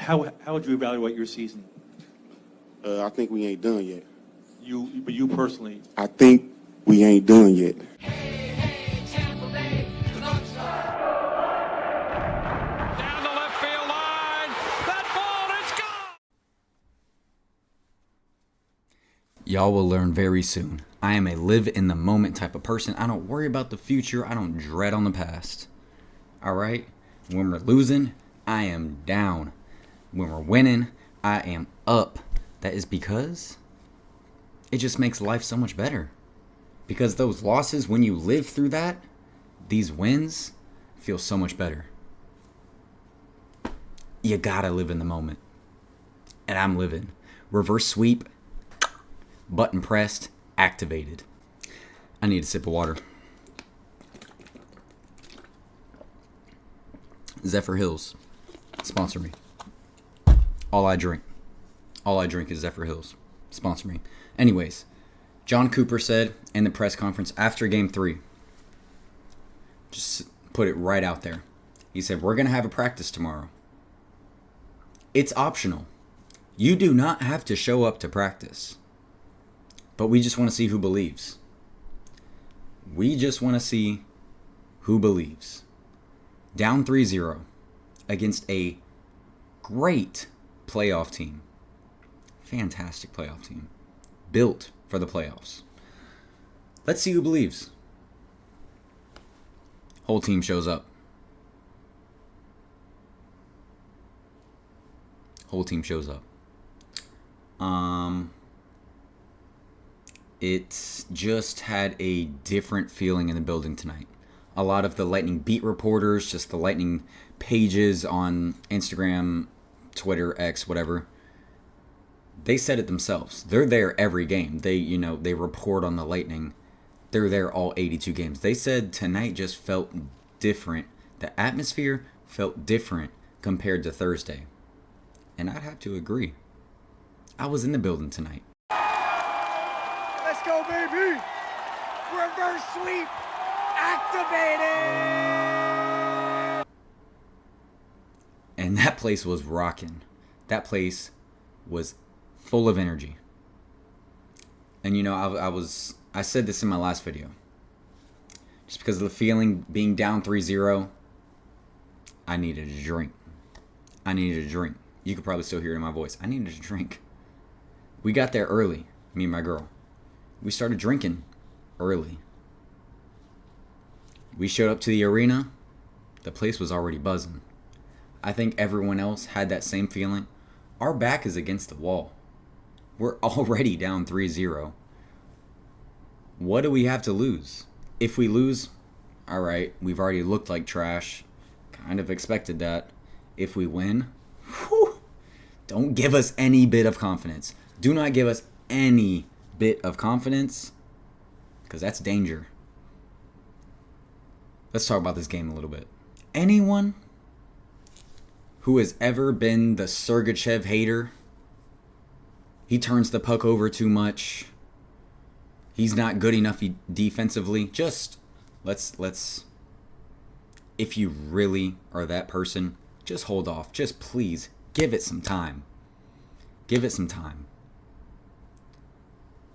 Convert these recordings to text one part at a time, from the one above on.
How would you evaluate your season? I think we ain't done yet. But you personally. I think we ain't done yet. Hey, Tampa Bay, down the left field line. That ball is gone. Y'all will learn very soon. I am a live in the moment type of person. I don't worry about the future. I don't dread on the past. All right? When we're losing, I am down. When we're winning, I am up. That is because it just makes life so much better. Because those losses, when you live through that, these wins feel so much better. You gotta live in the moment. And I'm living. Reverse sweep, button pressed, activated. I need a sip of water. Zephyr Hills, sponsor me. All I drink is Zephyr Hills. Sponsor me. Anyways, John Cooper said in the press conference after Game 3, just put it right out there. He said, we're going to have a practice tomorrow. It's optional. You do not have to show up to practice. But we just want to see who believes. We just want to see who believes. Down 3-0 against a great playoff team. Fantastic playoff team. Built for the playoffs. Let's see who believes. Whole team shows up. Whole team shows up. It just had a different feeling in the building tonight. A lot of the Lightning beat reporters, just the Lightning pages on Instagram, Twitter, X, whatever, they said it themselves. They're there every game. They report on the Lightning. They're there all 82 games. They said tonight just felt different. The atmosphere felt different compared to Thursday. And I'd have to agree. I was in the building tonight. Let's go, baby! Reverse sweep activated! And that place was rocking. That place was full of energy. And I said this in my last video. Just because of the feeling being down 3-0, I needed a drink. You could probably still hear it in my voice. I needed a drink. We got there early, me and my girl. We started drinking early. We showed up to the arena. The place was already buzzing. I think everyone else had that same feeling. Our back is against the wall. We're already down 3-0. What do we have to lose? If we lose, all right, we've already looked like trash. Kind of expected that. If we win, whew, don't give us any bit of confidence. Do not give us any bit of confidence, because that's danger. Let's talk about this game a little bit. Anyone who has ever been the Sergachev hater, he turns the puck over too much, he's not good enough defensively, just let's if you really are that person, just hold off. Just please give it some time.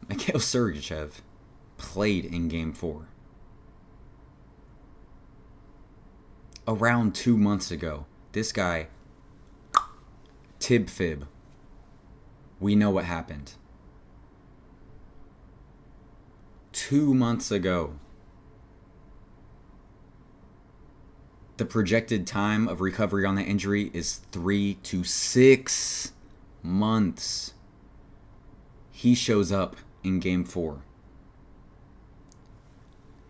Mikhail Sergachev played in Game 4. Around 2 months ago, this guy, Tib-Fib, we know what happened. 2 months ago. The projected time of recovery on the injury is 3 to 6 months. He shows up in Game 4.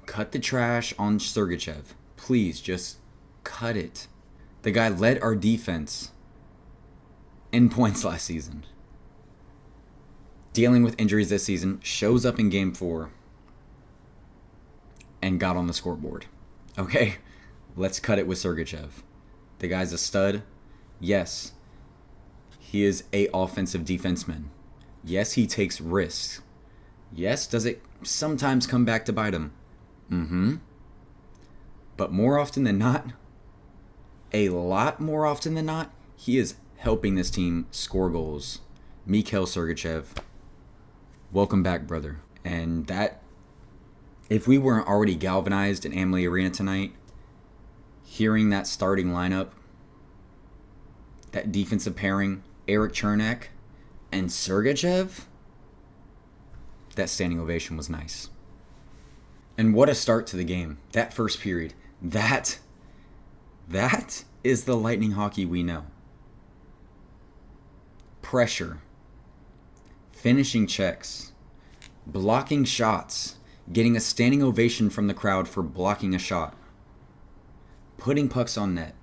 Cut the trash on Sergachev. Please, just cut it. The guy led our defense in points last season. Dealing with injuries this season, shows up in Game 4 and got on the scoreboard. Okay? Let's cut it with Sergachev. The guy's a stud. Yes, he is a offensive defenseman. Yes, he takes risks. Yes, does it sometimes come back to bite him? But more often than not, a lot more often than not, he is helping this team score goals. Mikhail Sergachev, welcome back, brother. And that, if we weren't already galvanized in Amalie Arena tonight, hearing that starting lineup, that defensive pairing, Eric Chernak and Sergachev, that standing ovation was nice. And what a start to the game. That first period. That is the Lightning hockey we know. Pressure. Finishing checks. Blocking shots. Getting a standing ovation from the crowd for blocking a shot. Putting pucks on net.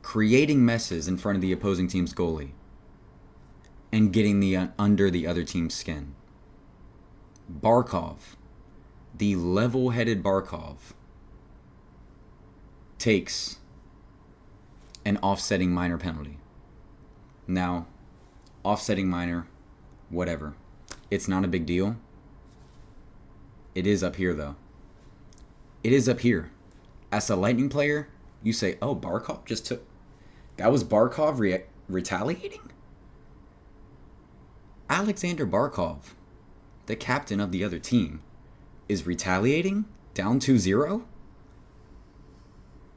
Creating messes in front of the opposing team's goalie. And getting under the other team's skin. Barkov, the level-headed Barkov, takes an offsetting minor penalty. Now, offsetting minor, whatever. It's not a big deal. It is up here, though. It is up here. As a Lightning player, you say, oh, Barkov just took... That was Barkov retaliating? Alexander Barkov, the captain of the other team, is retaliating? Down 2-0?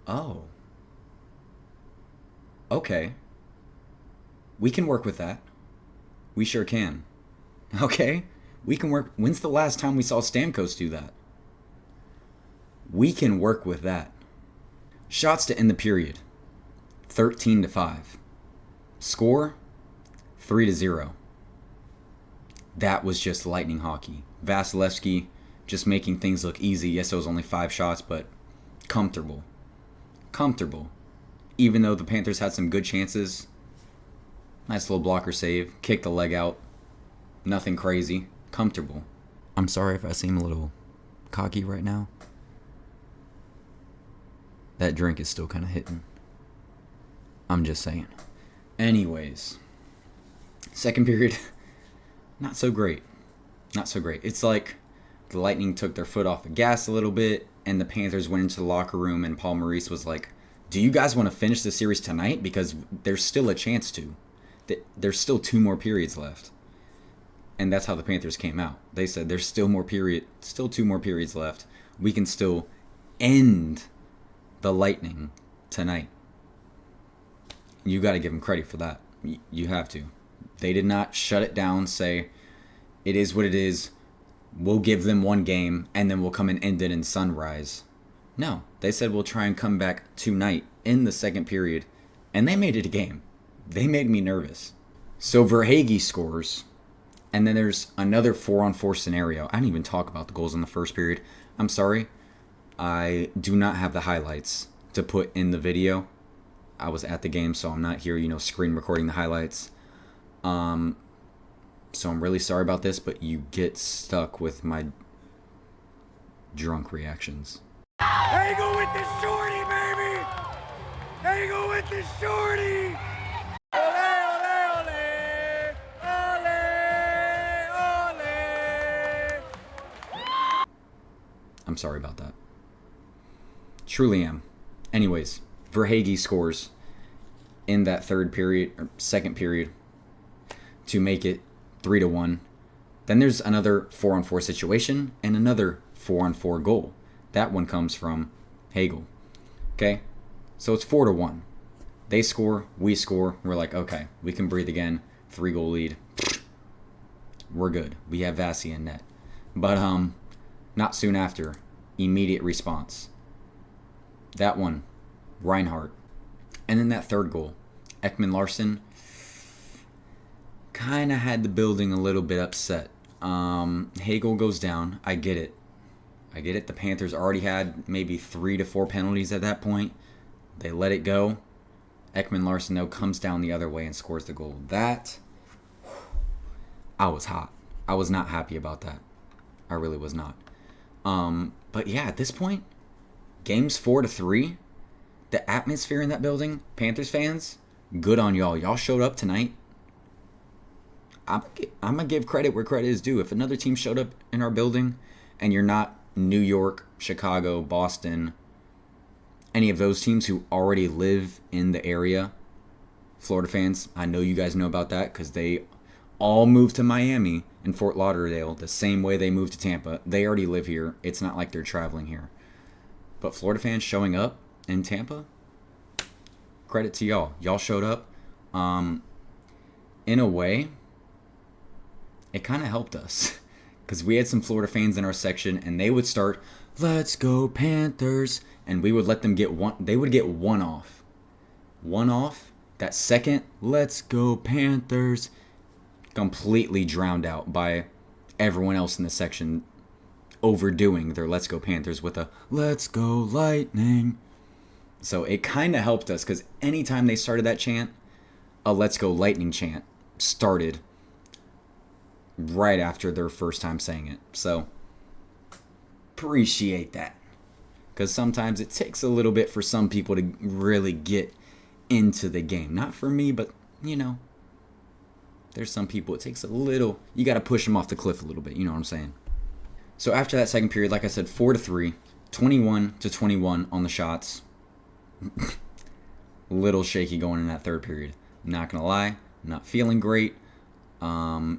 Oh. Okay. We can work with that. We sure can. Okay? We can work... When's the last time we saw Stamkos do that? We can work with that. Shots to end the period. 13-5. Score? 3-0. That was just Lightning hockey. Vasilevsky just making things look easy. Yes, it was only 5 shots, but comfortable. Comfortable. Even though the Panthers had some good chances. Nice little blocker save. Kicked the leg out. Nothing crazy. Comfortable. I'm sorry if I seem a little cocky right now. That drink is still kind of hitting. I'm just saying. Anyways. Second period... Not so great. Not so great. It's like the Lightning took their foot off the gas a little bit, and the Panthers went into the locker room, and Paul Maurice was like, do you guys want to finish the series tonight? Because there's still a chance to. There's still 2 more periods left. And that's how the Panthers came out. They said there's still 2 more periods left. We can still end the Lightning tonight. You got to give them credit for that. You have to. They did not shut it down, say, it is what it is, we'll give them 1 game, and then we'll come and end it in sunrise. No, they said we'll try and come back tonight in the second period, and they made it a game. They made me nervous. So Verhaeghe scores, and then there's another 4-on-4 scenario. I didn't even talk about the goals in the first period. I'm sorry, I do not have the highlights to put in the video. I was at the game, so I'm not here, screen recording the highlights. So I'm really sorry about this, but you get stuck with my drunk reactions. There you go with the shorty, baby! There you go with the shorty! Ole, ole, ole! Ole, ole! I'm sorry about that. Truly am. Anyways, Verhaeghe scores in that second period to make it 3-1. Then there's another 4-on-4 situation and another 4-on-4 goal. That one comes from Hagel. Okay? So it's 4-1. They score, we score. We're like, okay, we can breathe again. 3-goal lead. We're good. We have Vasi in net. But not soon after, immediate response. That one, Reinhardt. And then that third goal, Ekman Larsson kind of had the building a little bit upset. Hagel goes down. I get it. The Panthers already had maybe 3 to 4 penalties at that point. They let it go. Ekman Larsson, though, comes down the other way and scores the goal. That, I was hot. I was not happy about that. I really was not. But yeah, at this point, game's 4-3. The atmosphere in that building, Panthers fans, good on y'all. Y'all showed up tonight. I'm going to give credit where credit is due. If another team showed up in our building and you're not New York, Chicago, Boston, any of those teams who already live in the area, Florida fans, I know you guys know about that because they all moved to Miami and Fort Lauderdale the same way they moved to Tampa. They already live here. It's not like they're traveling here. But Florida fans showing up in Tampa, credit to y'all. Y'all showed up. In a way, it kind of helped us because we had some Florida fans in our section and they would start, "Let's go Panthers," and we would let them get one. They would get one off. One off. That second, "Let's go Panthers," completely drowned out by everyone else in the section overdoing their "Let's go Panthers" with a "Let's go Lightning." So it kind of helped us because anytime they started that chant, a "Let's go Lightning" chant started right after their first time saying it. So appreciate that, because sometimes it takes a little bit for some people to really get into the game. Not for me, but there's some people it takes a little. You got to push them off the cliff a little bit. You know what I'm saying? So after that second period, like I said, 4-3, 21-21 on the shots. Little shaky going in that third period. Not gonna lie, not feeling great. Had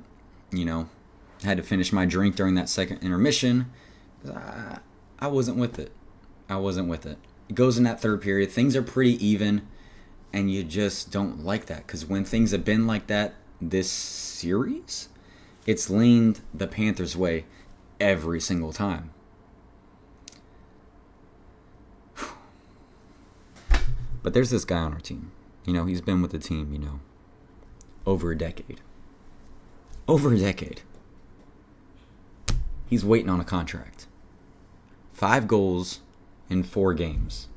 to finish my drink during that second intermission. I wasn't with it. It goes in that third period. Things are pretty even, and you just don't like that because when things have been like that this series, it's leaned the Panthers' way every single time. But there's this guy on our team. He's been with the team, over a decade. He's waiting on a contract. 5 goals in 4 games.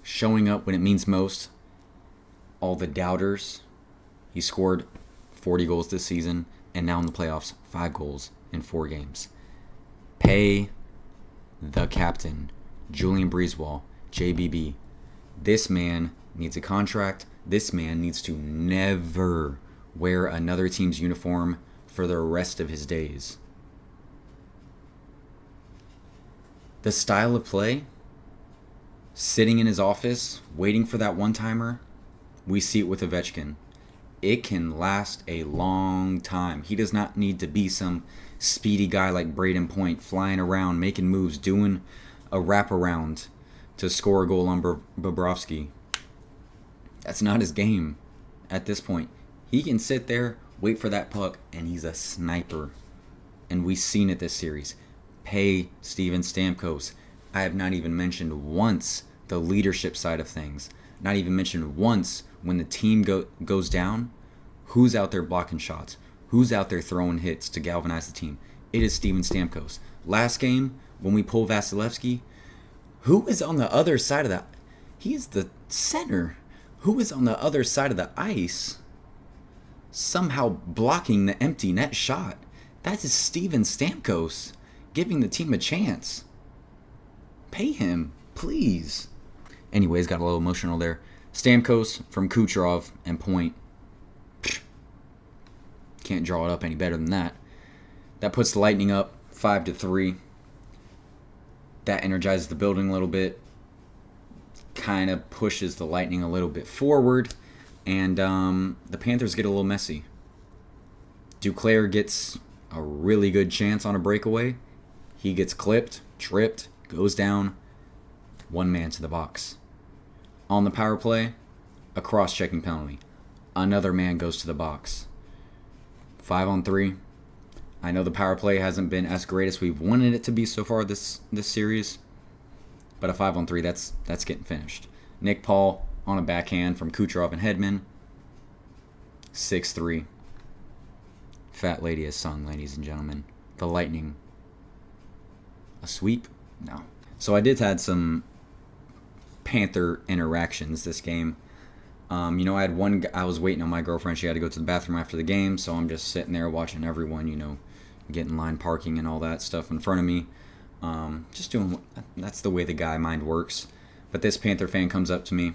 Showing up when it means most. All the doubters. He scored 40 goals this season, and now in the playoffs, 5 goals in 4 games. Pay the captain, Julian Breezewall, JBB. This man needs a contract. This man needs to never wear another team's uniform for the rest of his days. The style of play, sitting in his office, waiting for that one-timer, we see it with Ovechkin. It can last a long time. He does not need to be some speedy guy like Braden Point, flying around, making moves, doing a wraparound to score a goal on Bobrovsky. That's not his game at this point. He can sit there, wait for that puck, and he's a sniper. And we've seen it this series. Pay Steven Stamkos. I have not even mentioned once the leadership side of things. Not even mentioned once when the team goes down, who's out there blocking shots? Who's out there throwing hits to galvanize the team? It is Steven Stamkos. Last game, when we pull Vasilevsky, who is on the other side of that? He is the center. Who is on the other side of the ice somehow blocking the empty net shot? That is Steven Stamkos giving the team a chance. Pay him, please. Anyways, got a little emotional there. Stamkos from Kucherov and Point. Can't draw it up any better than that. That puts the Lightning up 5-3. That energizes the building a little bit. Kind of pushes the Lightning a little bit forward. And the Panthers get a little messy. Duclair gets a really good chance on a breakaway. He gets clipped, tripped, goes down. One man to the box. On the power play, a cross-checking penalty. Another man goes to the box. 5-on-3. I know the power play hasn't been as great as we've wanted it to be so far this series. But a 5-on-3, that's getting finished. Nick Paul on a backhand from Kucherov and Hedman. 6-3. Fat lady has sung, ladies and gentlemen. The Lightning. A sweep? No. So I did had some Panther interactions this game. I had I was waiting on my girlfriend. She had to go to the bathroom after the game, so I'm just sitting there watching everyone, getting line parking and all that stuff in front of me. Just doing, that's the way the guy mind works. But this Panther fan comes up to me,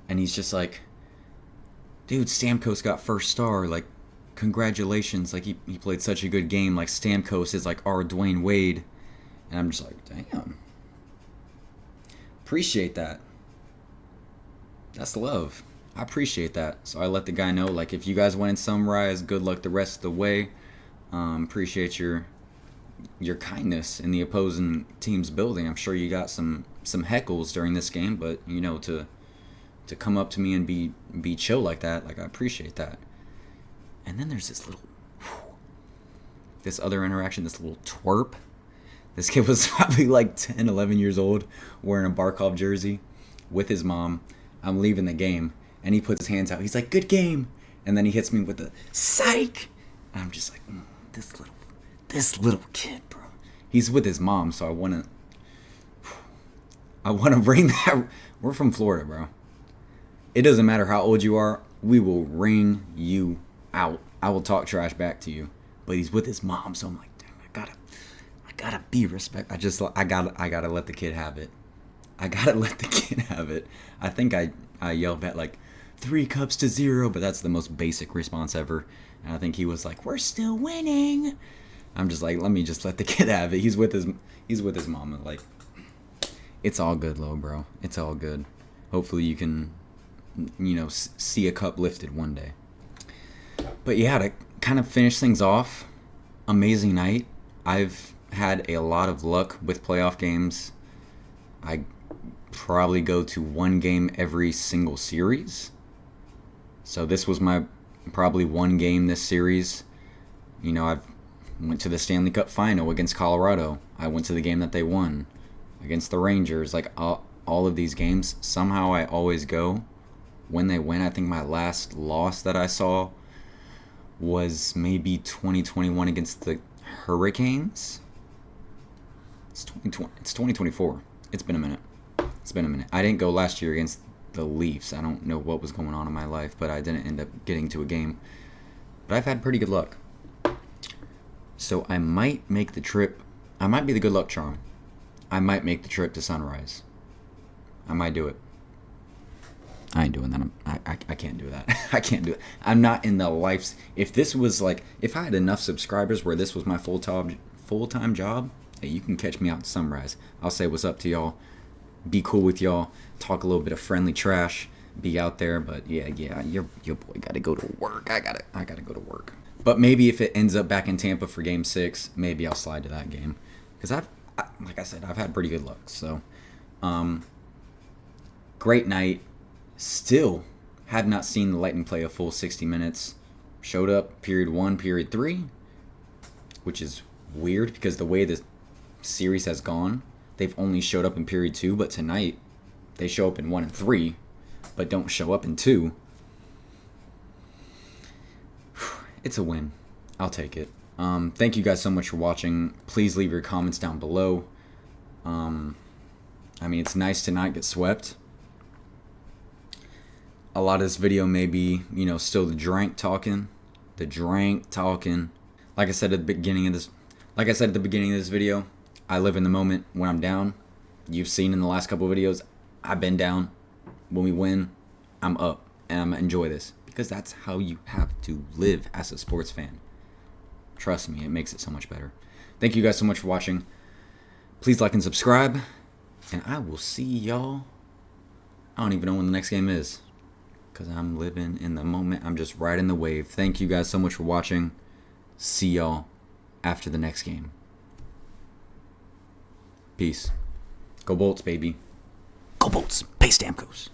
and he's just like, dude, Stamkos got first star, like, congratulations, like, he played such a good game, like, Stamkos is like our Dwayne Wade. And I'm just like, damn. Appreciate that. That's love. I appreciate that. So I let the guy know, like, if you guys went in Sunrise, good luck the rest of the way. Appreciate your kindness in the opposing team's building. I'm sure you got some heckles during this game, but you know, to come up to me and be chill like that, like, I appreciate that. And then there's this other interaction, this little twerp. This kid was probably like 10, 11 years old, wearing a Barkov jersey with his mom. I'm leaving the game, and he puts his hands out. He's like, "Good game," and then he hits me with the psych. And I'm just like, this little kid, bro. He's with his mom, so I wanna bring that. We're from Florida, bro. It doesn't matter how old you are. We will ring you out. I will talk trash back to you. But he's with his mom, so I'm like, damn, I gotta be respect. I gotta let the kid have it. I gotta let the kid have it. I think I yelled back like 3-0, but that's the most basic response ever. And I think he was like, "We're still winning." I'm just like, let me just let the kid have it. He's with his mom. Like, it's all good, Lo, bro. It's all good. Hopefully you can, you know, see a cup lifted one day. But yeah, to kind of finish things off, amazing night. I've had a lot of luck with playoff games. I probably go to one game every single series. So this was my probably one game this series. You know, I've went to the Stanley Cup final against Colorado. I went to the game that they won against the Rangers. Like, all of these games, somehow I always go when they win. I think my last loss that I saw was maybe 2021 against the Hurricanes. It's 2024. It's been a minute. I didn't go last year against the Leafs. I don't know what was going on in my life, but I didn't end up getting to a game. But I've had pretty good luck. So I might make the trip. I might be the good luck charm. I might make the trip to Sunrise. I might do it. I ain't doing that. I can't do that. I can't do it. I'm not in the life's... If this was like... If I had enough subscribers where this was my full-time job, hey, you can catch me out in Sunrise. I'll say what's up to y'all. Be cool with y'all. Talk a little bit of friendly trash. Be out there. But yeah, your boy got to go to work. I gotta go to work. But maybe if it ends up back in Tampa for Game 6, maybe I'll slide to that game. Because like I said, I've had pretty good luck. So, great night. Still have not seen the Lightning play a full 60 minutes. Showed up period 1, period 3, which is weird because the way the series has gone, they've only showed up in period 2, but tonight they show up in 1 and 3, but don't show up in 2. It's a win. I'll take it. Thank you guys so much for watching. Please leave your comments down below. I mean, it's nice to not get swept. A lot of this video may be, you know, still the drank talking. Like I said at the beginning of this video, I live in the moment when I'm down. You've seen in the last couple of videos, I've been down. When we win, I'm up, and I'm gonna enjoy this because that's how you have to live as a sports fan. Trust me, it makes it so much better. Thank you guys so much for watching. Please like and subscribe, and I will see y'all. I don't even know when the next game is because I'm living in the moment. I'm just riding the wave. Thank you guys so much for watching. See y'all after the next game. Peace. Go Bolts, baby. Go Bolts. Pay Stamkos.